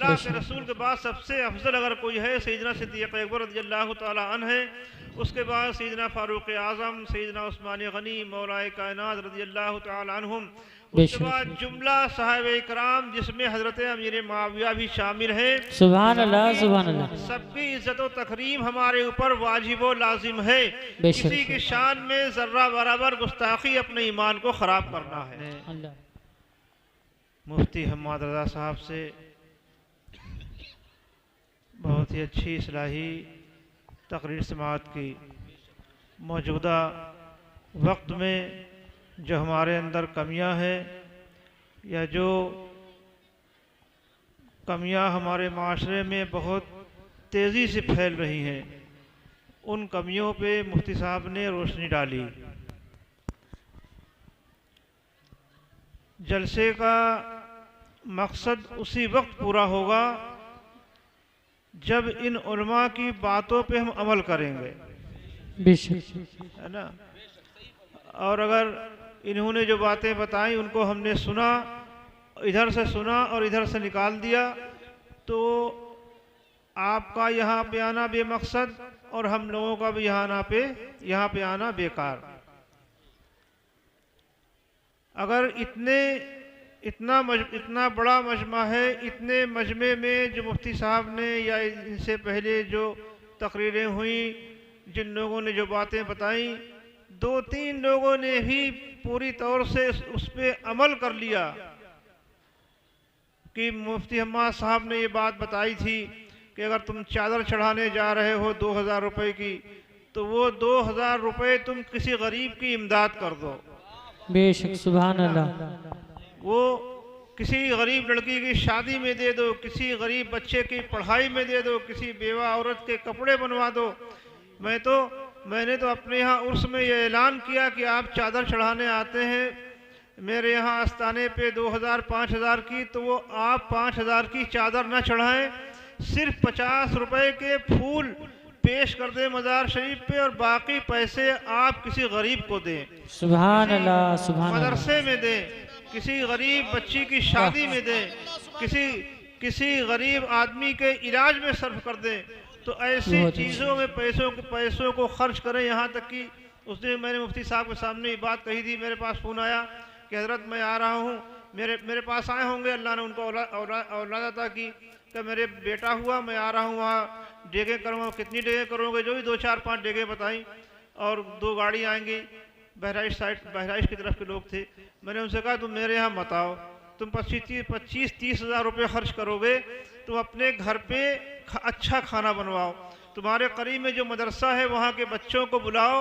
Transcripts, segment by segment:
अल्लाह के रसूल के बाद सबसे अफजल अगर कोई है सैयदना सिद्दीक़ अकबर रज़ियल्लाहु तआला अन्हु है। उसके बाद सैयदना फारूक आज़म, सैयदना उस्मान गनी मौलाए कायनात रज़ियल्लाहु तआला अन्हुम। उसके बाद जुमला साहब इकराम जिसमें हज़रत अमीर मुआविया भी शामिल है। सुभान अल्लाह सुभान अल्लाह। सबकी इज्जत व तकरीम हमारे ऊपर वाजिब व लाजिम है। किसी की शान में जर्रा बराबर गुस्ताखी अपने ईमान को ख़राब करना है। मुफ्ती हम्माद रज़ा साहब से बहुत ही अच्छी इस्लाही तकरीर समाअत की। मौजूदा वक्त में जो हमारे अंदर कमियां हैं या जो कमियां हमारे माशरे में बहुत तेज़ी से फैल रही हैं, उन कमियों पे मुफ्ती साहब ने रोशनी डाली। जलसे का मकसद उसी वक्त पूरा होगा जब इन उलमा की बातों पे हम अमल करेंगे, है ना। और अगर इन्होंने जो बातें बताई उनको हमने सुना, इधर से सुना और इधर से निकाल दिया, तो आपका यहाँ पे आना बेमकसद और हम लोगों का भी यहाँ पे आना बेकार। अगर इतना बड़ा मजमा है, इतने मजमे में जो मुफ्ती साहब ने या इनसे पहले जो तकरीरें हुई, जिन लोगों ने जो बातें बताई, 2-3 लोगों ने भी पूरी तौर से उस पर अमल कर लिया कि मुफ्ती हम्माद साहब ने ये बात बताई थी कि अगर तुम चादर चढ़ाने जा रहे हो 2000 रुपए की, तो वो 2000 रुपए तुम किसी गरीब की इमदाद कर दो। बेशक सुभान अल्लाह। वो किसी गरीब लड़की की शादी में दे दो, किसी गरीब बच्चे की पढ़ाई में दे दो, किसी बेवा औरत के कपड़े बनवा दो। मैंने तो अपने यहाँ उर्स में ये ऐलान किया कि आप चादर चढ़ाने आते हैं मेरे यहाँ आस्ताने पे 2000-5000 की, तो वो आप 5000 की चादर न चढ़ाएं, सिर्फ 50 रुपए के फूल पेश कर दें मज़ार शरीफ पे और बाकी पैसे आप किसी गरीब को दें। सुभान अल्लाह सुभान अल्लाह। मदरसे में दें, किसी गरीब बच्ची की शादी में दें, किसी गरीब आदमी के इलाज में सर्फ कर दें। तो ऐसी चीज़ों में पैसों को खर्च करें। यहाँ तक कि उस दिन मैंने मुफ्ती साहब के सामने ये बात कही थी, मेरे पास फ़ोन आया कि हज़रत मैं आ रहा हूँ, मेरे पास आए होंगे, अल्लाह ने उनको औलाद अता की, कि मेरे बेटा हुआ, मैं आ रहा हूँ वहाँ डेगे करूँगा। कितनी डेगे करोगे? जो भी 2-4-5 डेगे बताई, और 2 गाड़ी आएंगी। बहराइच की तरफ के लोग थे। मैंने उनसे कहा तुम मेरे यहाँ मत आओ, तुम 25-30 हज़ार रुपये खर्च करोगे, तुम अपने घर पे अच्छा खाना बनवाओ, तुम्हारे करीब में जो मदरसा है वहाँ के बच्चों को बुलाओ,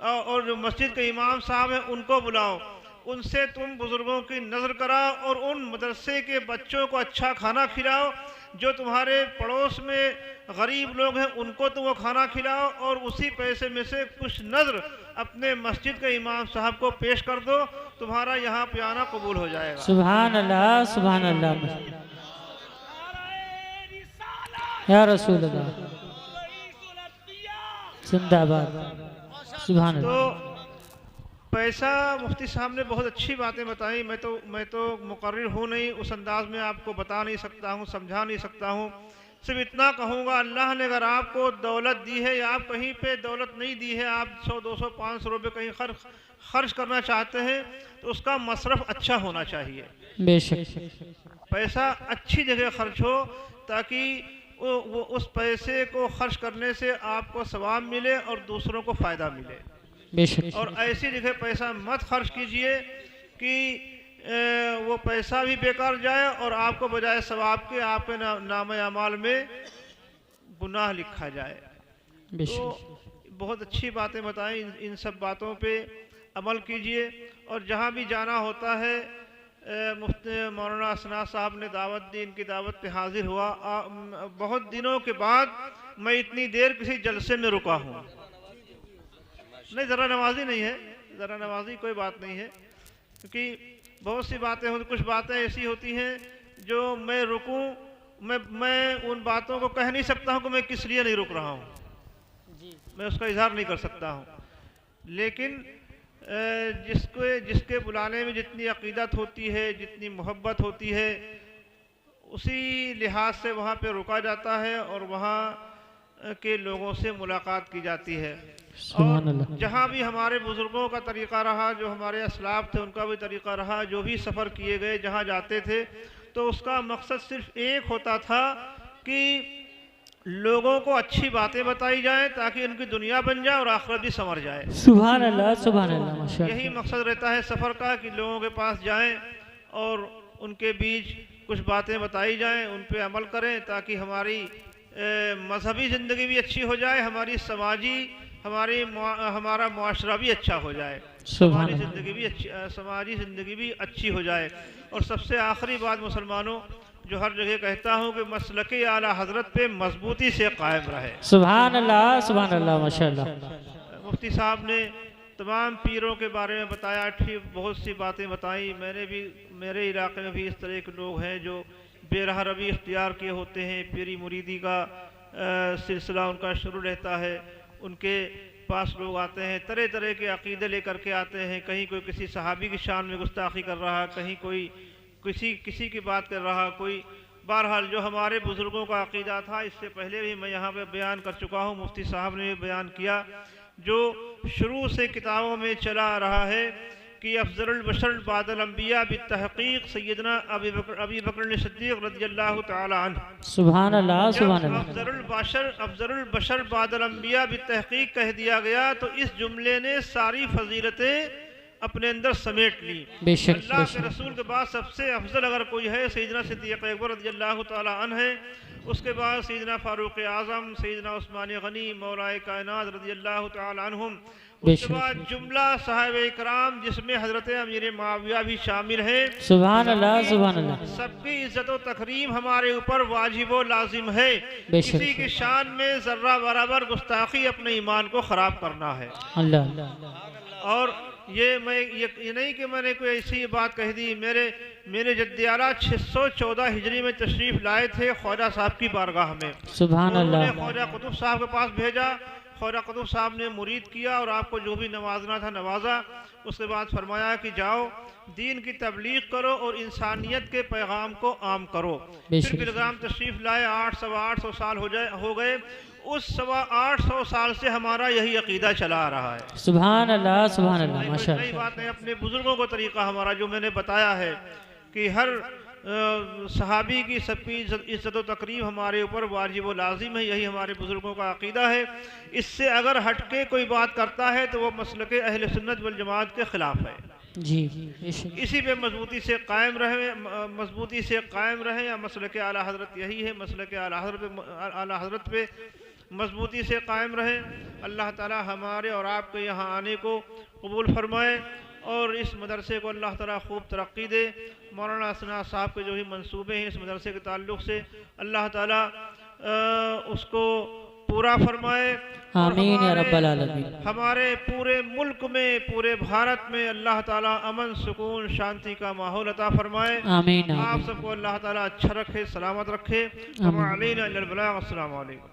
और जो मस्जिद के इमाम साहब हैं उनको बुलाओ, उनसे तुम बुज़ुर्गों की नज़र कराओ और उन मदरसे के बच्चों को अच्छा खाना खिलाओ। जो तुम्हारे पड़ोस में गरीब लोग हैं उनको तुम वो खाना खिलाओ, और उसी पैसे में से कुछ नज़र अपने मस्जिद के इमाम साहब को पेश कर दो, तुम्हारा यहाँ पे आना कबूल हो जाएगा। सुभान अल्लाह सुभान अल्लाह। या रसूल अल्लाह जिंदाबाद। सुभान अल्लाह। तो पैसा मुफ्ती साहब ने बहुत अच्छी बातें बताई। मैं तो मुकर्रिर हूँ नहीं, उस अंदाज में आपको बता नहीं सकता हूँ, समझा नहीं सकता हूँ। सिर्फ इतना कहूँगा, अल्लाह ने अगर आपको दौलत दी है या आप कहीं पे दौलत नहीं दी है, आप 100-200-500 रुपये कहीं खर्च करना चाहते हैं, तो उसका मसरफ अच्छा होना चाहिए। बेशक पैसा अच्छी जगह खर्च हो, ताकि वो उस पैसे को खर्च करने से आपको सवाब मिले और दूसरों को फ़ायदा मिले। बेशक। और ऐसी जगह पैसा मत खर्च कीजिए कि वो पैसा भी बेकार जाए और आपको बजाय सवाब के आपके नाम अमाल में गुनाह लिखा जाए। तो बहुत अच्छी बातें बताई, इन सब बातों पे अमल कीजिए। और जहाँ भी जाना होता है, मुफ्ती मौलाना असना साहब ने दावत दी, इनकी दावत पे हाजिर हुआ। बहुत दिनों के बाद मैं इतनी देर किसी जलसे में रुका हूँ। नहीं, ज़रा नवाजी नहीं है, ज़रा नवाजी कोई बात नहीं है, क्योंकि बहुत सी बातें होती, कुछ बातें ऐसी होती हैं जो मैं रुकूं, मैं उन बातों को कह नहीं सकता हूं कि मैं किस लिए नहीं रुक रहा हूं, मैं उसका इजहार नहीं कर सकता हूं। लेकिन जिसके बुलाने में जितनी अकीदत होती है, जितनी मोहब्बत होती है, उसी लिहाज से वहाँ पे रुका जाता है और वहाँ के लोगों से मुलाकात की जाती है। सुभान और अल्लाह। जहाँ भी हमारे बुज़ुर्गों का तरीक़ा रहा, जो हमारे असलाफ थे उनका भी तरीक़ा रहा, जो भी सफ़र किए गए जहाँ जाते थे, तो उसका मकसद सिर्फ़ एक होता था कि लोगों को अच्छी बातें बताई जाए ताकि उनकी दुनिया बन जाए और आखिरत भी संवर जाए। सुभान अल्लाह, सुभान अल्लाह, माशाअल्लाह। यही मकसद रहता है सफ़र का कि लोगों के पास जाएं और उनके बीच कुछ बातें बताई जाएं, उन पे अमल करें ताकि हमारी मजहबी ज़िंदगी भी अच्छी हो जाए, हमारी हमारा मुआशरा भी अच्छा हो जाए, समाजी ज़िंदगी भी अच्छी हो जाए। और सबसे आखिरी बात मुसलमानों, जो हर जगह कहता हूँ कि मसलके आला हज़रत पे मजबूती से कायम रहे। सुभान अल्लाह, सुभान अल्लाह, माशाअल्लाह। मुफ्ती साहब ने तमाम पीरों के बारे में बताया, ठीक बहुत सी बातें बताई। मेरे इलाके में भी इस तरह के लोग हैं जो बेराह रवी इख्तियार किए होते हैं, पीरी मुरीदी का सिलसिला उनका शुरू रहता है। उनके पास लोग आते हैं, तरह तरह के अक़ीदे लेकर के आते हैं। कहीं कोई किसी सहाबी की शान में गुस्ताखी कर रहा, कहीं कोई किसी की बात कर रहा, कोई बहरहाल जो हमारे बुज़ुर्गों का अक़ीदा था, इससे पहले भी मैं यहाँ पे बयान कर चुका हूँ, मुफ्ती साहब ने भी बयान किया, जो शुरू से किताबों में चला आ रहा है कि अफ़ज़लुल बशर बादल अंबिया बित्तहक़ीक़ सैयदना अबी बकर सिद्दीक़ रज़ियल्लाहु तआला अन्हु। सुभान अल्लाह, सुभान अल्लाह। अफ़ज़लुल बशर बादल अंबिया बित्तहक़ीक़ कह दिया गया तो इस जुमले ने सारी फजीलतें अपने अंदर समेट ली। अल्लाह के रसूल के बाद सबसे अफजल अगर कोई है सैयदना सिद्दीक़ अकबर रज़ियल्लाहु तआला अन्हु है, उसके बाद सैयदना फारूक आज़म, सैयदना उस्मान गनी मौलाए कायनात रज़ियल्लाहु तआला अन्हुम, उसके बाद जुमला साहिब इकराम जिसमें हज़रत अमीर मुआविया भी शामिल है। सुभान अल्लाह, सुभान अल्लाह। सबकी इज्जत व तकरीम हमारे ऊपर वाजिब व लाजिम है। किसी की शान में ज़र्रा बराबर गुस्ताखी अपने ईमान को ख़राब करना है। अल्लाह। और ये नहीं कि मैंने कोई ऐसी बात कह दी। मेरे जद्द आला 614 हिजरी में तशरीफ़ लाए थे ख्वाजा साहब की बारगाह में। सुभान अल्लाह। ख्वाजा कुतुब साहब के पास भेजा, ख्वाजा कुतुब साहब ने मुरीद किया और आपको जो भी नवाजना था नवाजा। उसके बाद फरमाया कि जाओ दीन की तबलीग करो और इंसानियत के पैगाम को आम करो। फिर बिलगाम तशरीफ़ लाए, 800 साल हो गए। उस 800 साल से हमारा यही अकीदा चला आ रहा है। सुभान अल्लाह, सुभान अल्लाह, माशाअल्लाह। नई बात है, अपने बुजुर्गों को तरीका हमारा जो मैंने बताया है कि हर सहाबी की सबकी इज्जत व तकरीम हमारे ऊपर वाजिब व लाजिम है। यही हमारे बुजुर्गों का अकीदा है। इससे अगर हटके कोई बात करता है तो वो मसलके अहले सुन्नत वल जमात के खिलाफ है। जी, इसी पे मजबूती से कायम रहे या मसलके आला हज़रत यही है, मसलके आला हज़रत पे मजबूती से कायम रहे। अल्लाह ताला हमारे और आपके यहाँ आने को कबूल फरमाए और इस मदरसे को अल्लाह ताला खूब तरक्की दे। मौलाना असना साहब के जो ही मंसूबे हैं इस मदरसे के ताल्लुक़ से अल्लाह ताला उसको पूरा फरमाए। आमीन या रब्बल आलमीन। हमारे पूरे मुल्क में, पूरे भारत में अल्लाह ताला अमन, सुकून, शांति का माहौल अता फरमाए। आमीन। आप सबको अल्लाह ताला अच्छा रखे, सलामत रखे। अस्सलामु अलैकुम।